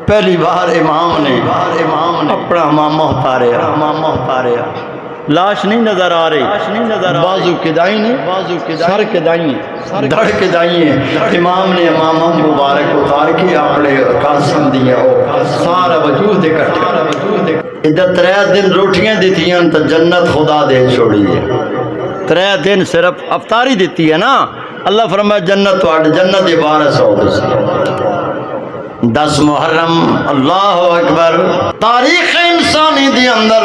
پہلی بار امام نے اپنا ماما اتاریا لاش نہیں نظر آ رہی، بازو کدائی نے سر کدائی ہیں، دھڑ کدائی ہیں۔ امام نے امامہ مبارک اتار کے اپنے قاسم دیا سارا وجود اکٹھے ادھر 3 دن روٹیاں دیتیاں تو جنت خدا دے چھوڑی ہے۔ 3 دن صرف افطاری دیتی ہے نا، اللہ فرمایا جنت واڑ جنت دے 1200 10 محرم اللہ اکبر۔ تاریخ انسانی دی اندر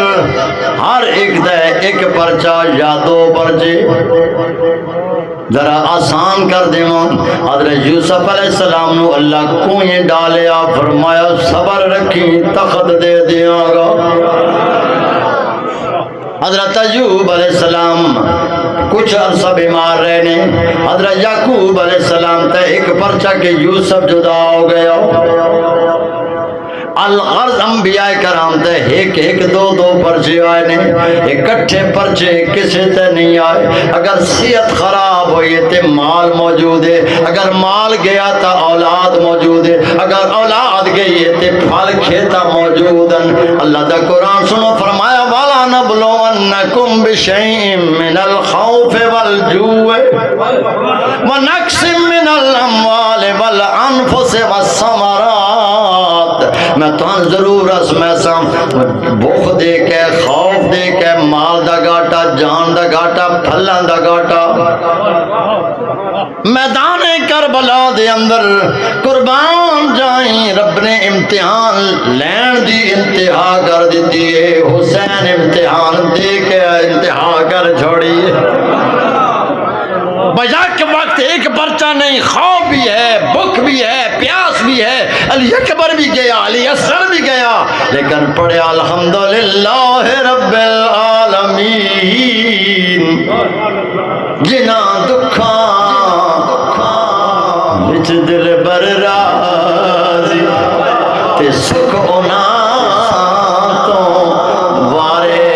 ہر ایک دے ایک پرچہ یا 2 پرچے ذرا آسان کر دیواں۔ حضرت یوسف علیہ السلام نو اللہ کنویں ڈالیا، فرمایا صبر رکھی تخت دے دیاں گا۔ حضرت ایوب علیہ السلام کچھ عرصہ بیمار رہنے، حضرت یعقوب علیہ السلام تے ایک پرچہ کہ یوسف جدا ہو گیا۔ الغرض انبیاء کرام تے ایک 2 پرچے آئے نے، اکٹھے پرچے کسی تے نہیں آئے۔ اگر صحت خراب ہوئی تے مال موجود ہے، اگر مال گیا تا اولاد موجود ہے، اگر اولاد گئی ہے تے پھل کھیتا موجود ہیں۔ اللہ دا قرآن سنو، فرمایا والا نبلونکم بشیء من الخوف والجوع ونقص من الاموال والانفس والثمرات۔ میں تو ضرور اسمیسا بخ دے کے، خوف دے کے، مال دا گاٹا، جان دا گاٹا، پھلاں دا گاٹا۔ میدان کربلا دے اندر قربان جائیں، رب نے امتحان لین دی انتہا کر دیتی ہے۔ حسین امتحان دے کے انتہا کر چھوڑی بیک وقت ایک پرچہ نہیں، خوف بھی ہے، بھوک بھی ہے، پیاس بھی ہے۔ علی اکبر بھی گیا، علی اصغر بھی گیا، لیکن پڑھے الحمدللہ رب العالمین۔ جنا دکھاں وچ دل بر راضی تے سکھ اونا تو وارے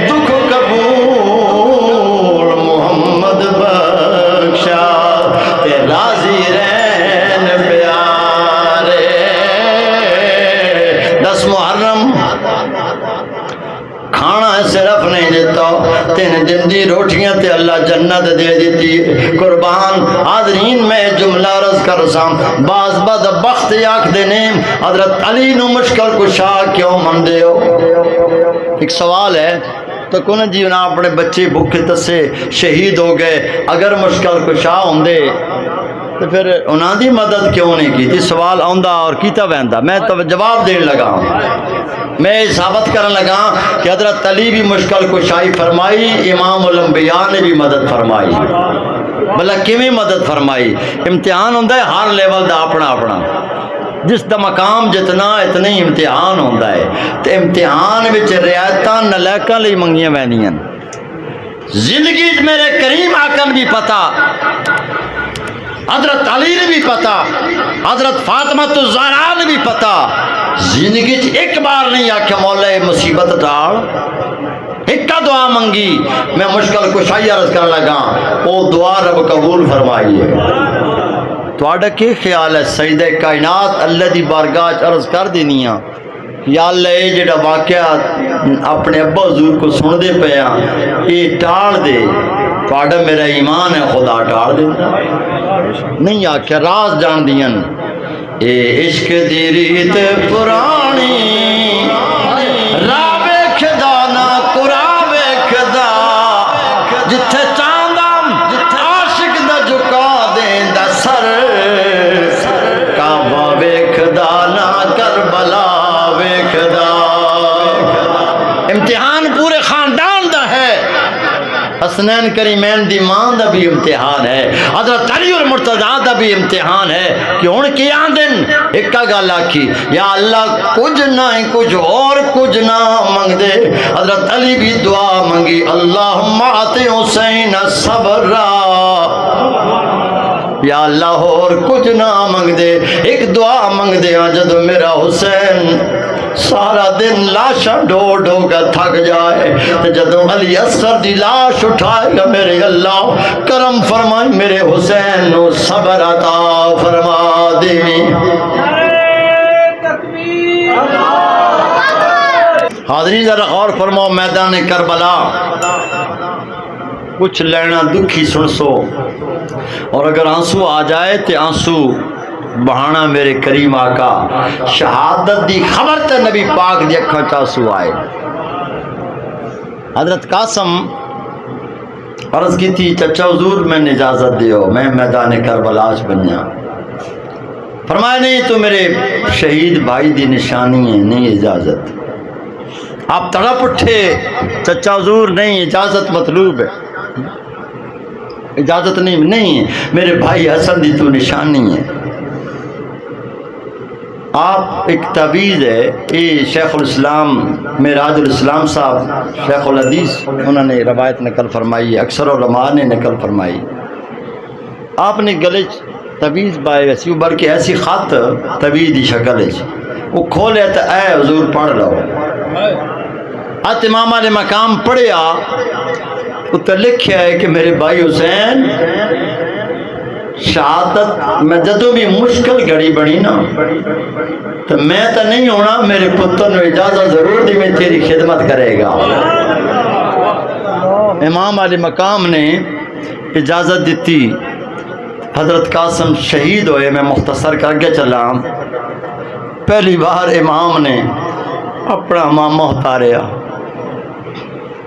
دکھ قبول محمد بخشا تے راضی رہن پیارے۔ 10 محرم کھانا صرف نہیں دیتا، 3 دن دی روٹیاں تے اللہ جنت دے دیتی۔ قربان حاضرین میں جملہ عرض کر سام، بعض بدبخت آکھ دینے حضرت علی نو مشکل کشا کیوں مندے ہو؟ ایک سوال ہے تو کون جی انہاں اپنے بچے بھوکے تسے شہید ہو گئے، اگر مشکل کشا ہوندے تو پھر انہاں دی مدد کیوں نہیں کی تھی؟ سوال آندا اور کیتا ویندا۔ میں تو جواب دین لگا ہوں، میں ثابت کرن لگا کہ حضرت علی بھی مشکل کشائی فرمائی، امام الانبیاء نے بھی مدد فرمائی۔ بھلا کیویں مدد فرمائی؟ امتحان ہوندا ہے ہر لیول دا اپنا اپنا، جس دا مقام جتنا اتنا ہی امتحان ہوندا ہے۔ تے امتحان وچ رعایتاں نالائقاں لئی منگیاں ویندیاں۔ زندگی میرے کریم آقا بھی پتہ، حضرت علی نے بھی پتا، حضرت فاطمہ الزہرا نے بھی پتا، زندگی ایک بار نہیں آکھیا مولا مصیبت ٹال، ایک دعا منگی۔ میں مشکل کشائی عرض کرنے لگا، وہ دعا رب قبول فرمائیے۔ تواڈا کی خیال ہے سیدہ کائنات اللہ دی بارگاہ عرض کر دینیاں، یا اللہ اے جڑا واقعہ اپنے ابا حضور کو سن دے پیا یہ ٹال دے، تواڈا میرا ایمان ہے خدا ٹال دیتا نہیں۔ آکھیا راز جان دیاں اے عشق دی ریت پرانی، راہ ویکھدا نہ قرآن ویکھدا، جتھے چاہندا عاشق دا جھکا دیندا سر، کعبہ ویکھدا نہ کربلا ویکھدا۔ امتحان پورے خاندان دا ہے، حسنین کریمین دی ماں دا بھی امتحان ہے، حضرت علی اور مرتضیٰ دا بھی امتحان ہے کہ ہن کی آندن ایک گل آکھی، یا اللہ کچھ نہ کچھ اور کچھ نہ منگ دے۔ حضرت علی بھی دعا منگی، اللہم آتے حسین صبر، یا اللہ اور کچھ نہ منگ دے۔ ایک دعا منگ دے جدو میرا حسین سارا دن لاشاں ڈھو ڈھو کر تھک جائے، تو جدو علی اصغر دی لاش اٹھائے گا میرے اللہ کرم فرمائی، میرے حسین نو صبر عطا فرما دے۔ حاضرین ذرا غور فرماؤ، میدان کربلا کچھ لینا دکھی سن سو، اور اگر آنسو آ جائے تو آنسو بہانا میرے کریم آقا شہادت دی خبر تے نبی پاک دی اکھاں چاسو آئے۔ حضرت قاسم عرض کی تھی چچا حضور میں نے اجازت دیو میں میدان کربلا بنیا۔ فرمایا نہیں تو میرے شہید بھائی دی نشانی ہے، نہیں اجازت۔ آپ تڑپ اٹھے چچا حضور نہیں اجازت مطلوب ہے، اجازت نہیں ہے، میرے بھائی حسن دی تو نشانی ہے۔ آپ ایک تعویذ ہے، یہ شیخ الاسلام معراج الاسلام صاحب شیخ الحدیث انہوں نے روایت نقل فرمائی ہے، اکثر علماء نے نقل فرمائی۔ آپ نے گلے تعویذ پائے ویسی ابھر کے ایسی خط تعویذ دی شکل ہے، وہ کھولے تو اے حضور پڑھ لو۔ آت امام علیہ مقام پڑھیا، اتر لکھیا ہے کہ میرے بھائی حسین شہادت میں جدوں بھی مشکل گھڑی بنی نا تو میں تو نہیں ہونا، میرے پتر نے اجازت ضرور دی میں تیری خدمت کرے گا۔ امام علی مقام نے اجازت دیتی، حضرت قاسم شہید ہوئے۔ میں مختصر کر کے چلا، پہلی بار امام نے اپنا امامہ اتاریا،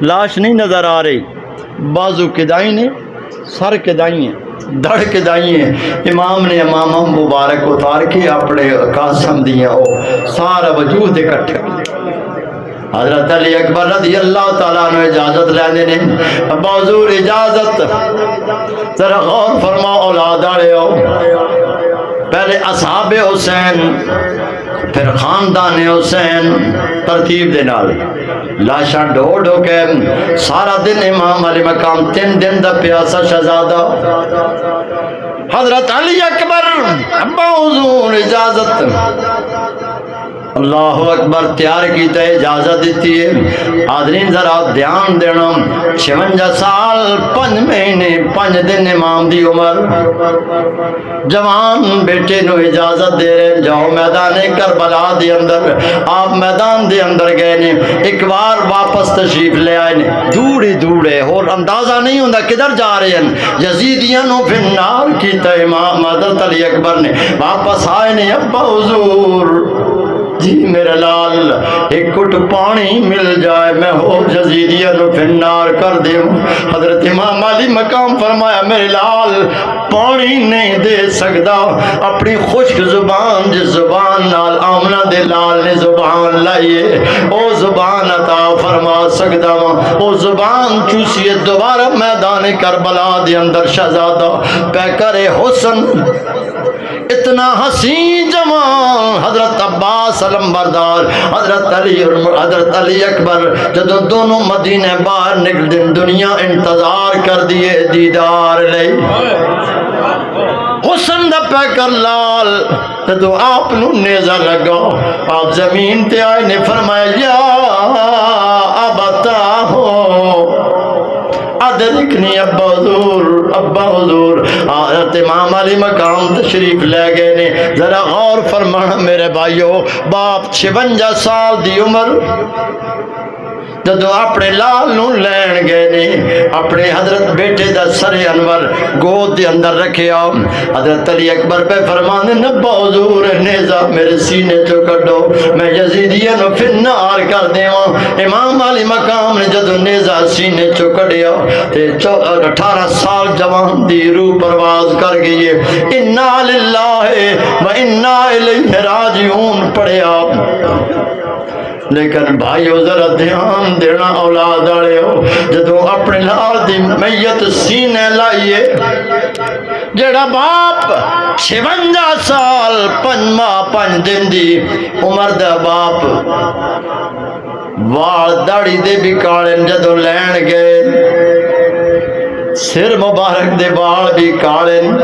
لاش نہیں نظر آ رہی، بازو کدائی نے، سر کدائی ہیں، دھڑ کدائی ہیں۔ امام نے امامہ مبارک اتار کے اپنے قاسم دیا، سارا وجود اکٹھے۔ حضرت علی اکبر رضی اللہ تعالیٰ عنہ اجازت لینے نے، ابا حضور اجازت، ذرا غور فرماؤ اولاد آڑے ہو، پہلے اصحاب حسین پھر خاندان حسین ترتیب دے نال لاشاں ڈھو ڈھو کے سارا دن امام علی مقام 3 دن دا پیاسا شہزادہ حضرت علی اکبر ابا حضور اجازت، اللہ اکبر تیار کیتا ہے، اجازت دیتی ہے۔ حاضرین ذرا دھیان دینا، 56 سال 5 مہینے 5 دن امام دی عمر، جوان بیٹے نو اجازت دے رہے جاؤ میدان کربلا دے اندر۔ آپ میدان دے اندر گئے نے، ایک بار واپس تشریف لے آئے نے، دوڑے اور اندازہ نہیں ہوندہ کدھر جا رہے ہیں۔ یزیدیاں نو پھر نار کیتا امام حضرت علی اکبر نے، واپس آئے نے، ابا حضور جی میرے لال ایک کٹ پانی مل جائے میں ہو جزیدیہ نو فنار کر دوں۔ حضرت امام علی مقام فرمایا میرے لال پانی نہیں دے سکتا، اپنی خشک زبان جس زبان نال آمنہ دے لال نے زبان لائیے او زبان عطا فرما سکتا، او زبان چوسیے دوبارہ میدان کربلا دے اندر شہزادہ پیکر حسن اتنا حسین جوان حضرت عباس علم بردار حضرت علی اکبر جدو دونوں مدینہ باہر نکل دن دنیا انتظار کر دیے دیدار لے حسن دا پیکر لال جدو آپ نو نیزہ لگا آپ زمین تے آئے نے فرمایا یا ابتا ہو ادرکنی ابا حضور حضرت امام علی مقام تشریف لے گئے نے۔ ذرا غور فرمانا میرے بھائیو، باپ 56 سال دی عمر جدو اپنے لال نو لین گئے نے، اپنے حضرت بیٹے دا سر انور گود دے اندر رکھے آؤ، حضرت علی اکبر پہ فرمانے نبا حضور نیزہ میرے سینے چو کٹو میں یزیدیہ نو پھر نار کر دیواں۔ امام علی مقام نے جدو نیزہ سینے چو کٹیا تے 18 سال جوان دی روح پرواز کر گئی ہے، انا للہ و انا الیہ راجعون پڑھیا۔ لیکن بھائیو ذرا دھیان دینا اولاد آڑے ہو، جدو اپنے لال دی میت سینے لائیے، جڑا باپ 56 سال 5 ماہ 5 دن دی عمر دا باپ وال داڑی دے بھی کالن جدو لین گئے، سر مبارک دے بال بھی کالن،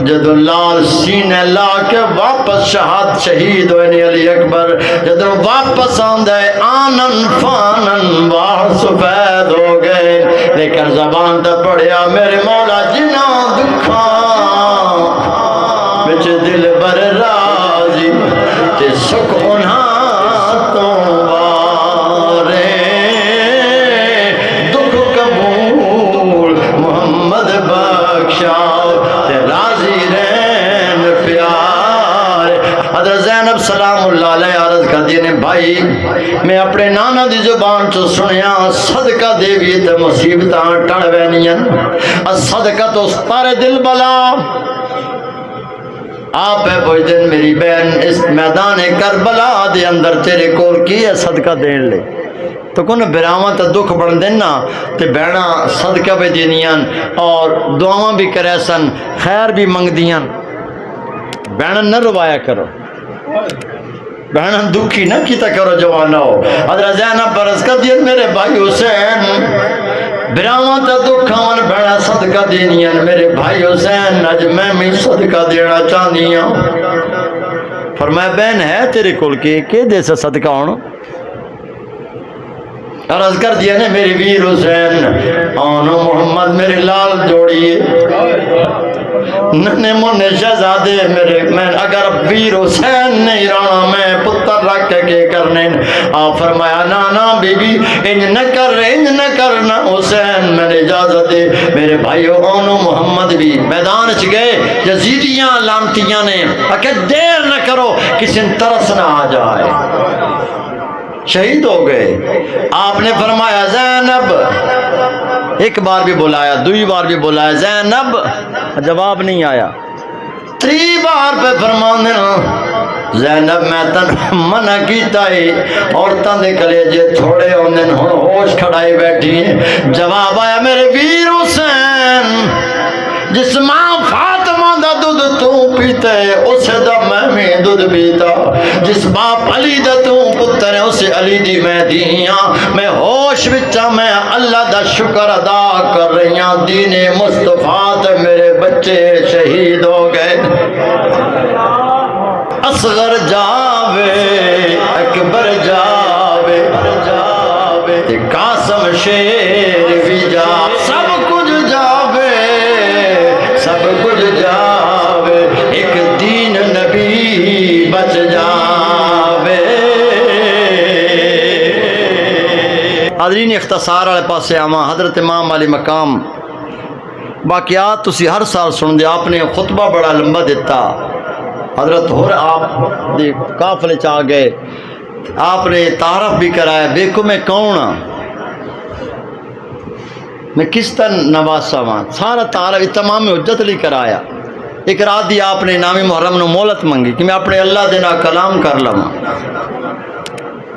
جدو لال سینے لا کے واپس شہید ہوئے علی اکبر جدو واپس آندے آنن فانن بال سفید ہو گئے، لیکن زبان تے پڑھیا میرے مولا جنا دکھاں بچ دل بر راضی تے سکھ انہاں تو سلام اللہ علیہ عرض کر دیے نے بھائی میں اپنے نانا دی زبان چو سنیا صدقہ دیوی تے مصیبتاں ٹڑ وینین صدقہ تو ستارے دل بلا آپ ہے پوچھ دن میری بہن اس میدان کربلا دے اندر تیرے کول کی ہے صدقہ دین لے تو کن براواں تے دکھ بڑھ دینا تے بہنا صدقہ بھی دینیاں اور دعاواں بھی کرے سن خیر بھی منگ دیاں بہنا نہ روایا کرو بہنا دکھی نہ کیتا کرو جوانا ہو حضرت زینب برس کر دیا میرے بھائی حسین براواں تے دکھاں بہنا صدقہ دینیاں میرے بھائی حسین اج میں بھی صدقہ دینا چاہنی ہوں فرمایا بہن ہے تیرے کول کے دے سے صدقہ ہونو عرض کر دیا نے میری ویر حسین آنو محمد میرے لال جوڑیے ننے منے شہزادے میرے میں اگر ویر حسین نہیں رانا میں پتر رکھ کے کرنے آپ فرمایا نانا بی بی انج نہ کرنا حسین میں نے اجازت دے میرے بھائیو آنو محمد بھی میدان چ گئے یزیدیاں لانتیاں نے کہ دیر نہ کرو کسی ترس نہ آ جائے شہید ہو گئے آپ نے فرمایا زینب ایک بار بھی بلایا دوئی بار بھی بلایا زینب جواب نہیں آیا تری بار پہ فرمانے زینب میں تن منع کیتا ہی عورتاں دے کلیجے تھوڑے ہوندے ہن ہوش کھڑائی بیٹھی ہیں جواب آیا میرے ویر حسین جس ماں فاطمہ دا دودھ تو پیتا ہے اسے دا میں دودھ پیتا جس باپ علی دا تو پتر ہے اسے علی دی میں دیاں میں ہوش بچا میں اللہ دا شکر ادا کر رہی ہوں دین مصطفیٰ تے میرے بچے شہید ہو گئے اصغر جاوے اکبر جاوے قاسم شیر بھی جا سب کچھ جاوے سب کچھ جاوے ایک دین نبی بچ جاوے حاضرین اختصار والے پاسے آواں حضرت امام علی مقام واقعات تسی ہر سال سن دے آپ نے خطبہ بڑا لمبا دیتا حضرت ہور آپ دے قافلے چاہ گئے آپ نے تعارف بھی کرایا دیکھو میں کون ہاں میں کس طرح نواسا ہاں سارا تعارف تمام حجت لی کرایا ایک رات دی آپ نے نامی محرم نے مولت منگی کہ میں اپنے اللہ دینا کلام کر لوں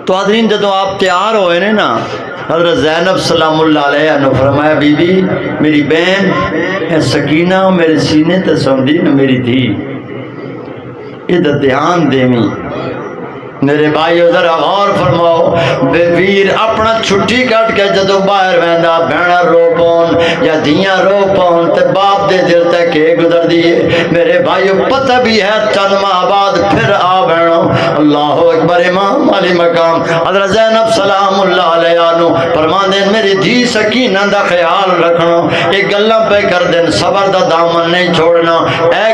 تو حاضرین جدو آپ تیار ہوئے نے نا حضرت زینب سلام اللہ علیہ نے فرمایا بی بی میری بہن اے سکینہ میرے سینے تے سمدی نہ میری دھی ادھر دھیان دیمی میرے بھائیو ذرا غور فرماؤ بے ویر اپنا چھٹی کٹ کے جدو باہر ویندا بہنا رو پون یا دھیاں رو پون تے باپ دے دل تے کے گزر دیے میرے بھائیو پتہ بھی ہے چند ماہ بعد پھر آ بہنو اللہ اکبر امام علی مقام حضرت زینب سلام اللہ علیہ نو فرماندے میری دھی سکینہ دا خیال رکھنا ایک گلاں پہ کر دین صبر دا دامن نہیں چھوڑنا اے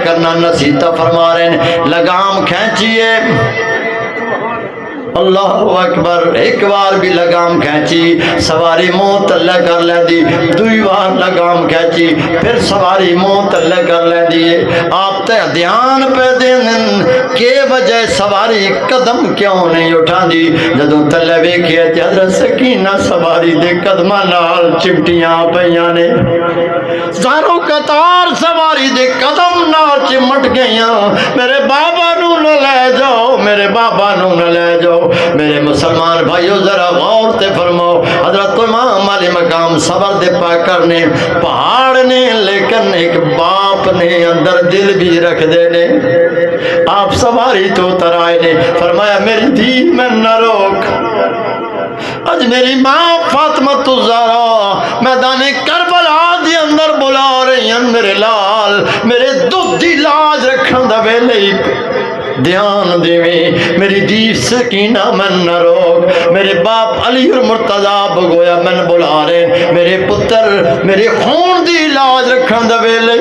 کرنا نصیحت فرما رہے ہیں لگام کھینچیے اللہ اکبر ایک بار بھی لگام کھینچی سواری منہ تلے کر لیں دی دوئی بار لگام کھینچی پھر سواری منہ تلے کر لیں دی آپ تے دھیان پہ دین کے وجہ سواری قدم کیوں نہیں اٹھا دی جدو تلے ویکھے تے حضرت سکینہ سواری دے قدمہ نال چمٹیاں پیاں نے زاروں قطار سواری دے قدم نال چمٹ گئیاں میرے بابا نو نہ لے جاؤ میرے بابا نو نہ لے جاؤ میرے مسلمان بھائیو ذرا غور تے فرماؤ حضرت امام علی مقام صبر دے پا کرنے پہاڑ نے لیکن ایک باپ نے اندر دل بھی رکھ دے نے آپ سواری تو ترائے نے فرمایا میری دھی میں نہ روک آج میری ماں فاطمہ الزہرا میدان کربلا دے اندر بلا رہی ہیں میرے لال میرے دودھ دی لاج رکھن دا ویلے دھیان دیویں میری دی سکینہ من نہ روک میرے باپ علی اور مرتضی بگویا من بلا رہے میرے پتر میرے خون دی لاج رکھن دا ویلے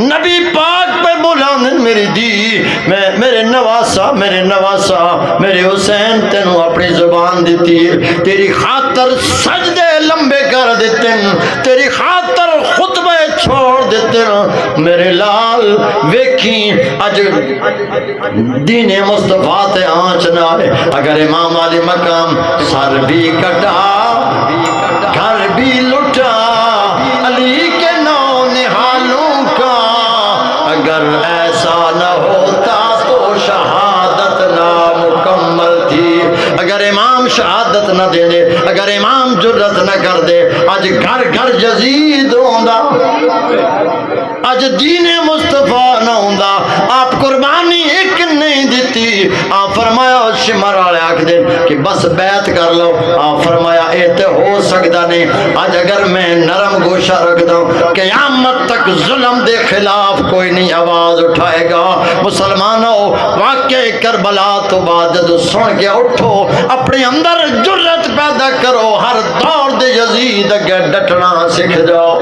نبی پاک پہ بلاندن میری دی میرے نواسا میرے حسین تینوں اپنی زبان دیتی تیری خاطر سجدے لمبے کر دیتے تیری خاطر خطبے چھوڑ دیتے میرے لال ویکھی اج دین مصطفیٰ تے آنچ نہ آئے اگر امام علی مقام سر بھی کٹا گھر بھی لٹا علی کے نو نہالوں کا اگر ایسا نہ ہوتا تو شہادت نامکمل تھی اگر امام شہادت نہ دے دے اگر امام جرت نہ کر دے آج گھر گھر یزید ہوندا آج دین مصطفیٰ نہ ہوندا آپ قربانی ایک نہیں دیتی آپ فرمایا شمر والے آکھ دیں کہ بس بیعت کر لو آپ فرمایا اے تے ہو سکتا نہیں آج اگر میں نرم گوشہ رکھ دوں قیامت تک ظلم دے خلاف کوئی نہیں آواز اٹھائے گا مسلمانوں واقعہ کربلا تو بعد جب سن کے اٹھو اپنے اندر جرت پیدا کرو ہر دور دے یزید اگر ڈٹنا سکھ جاؤ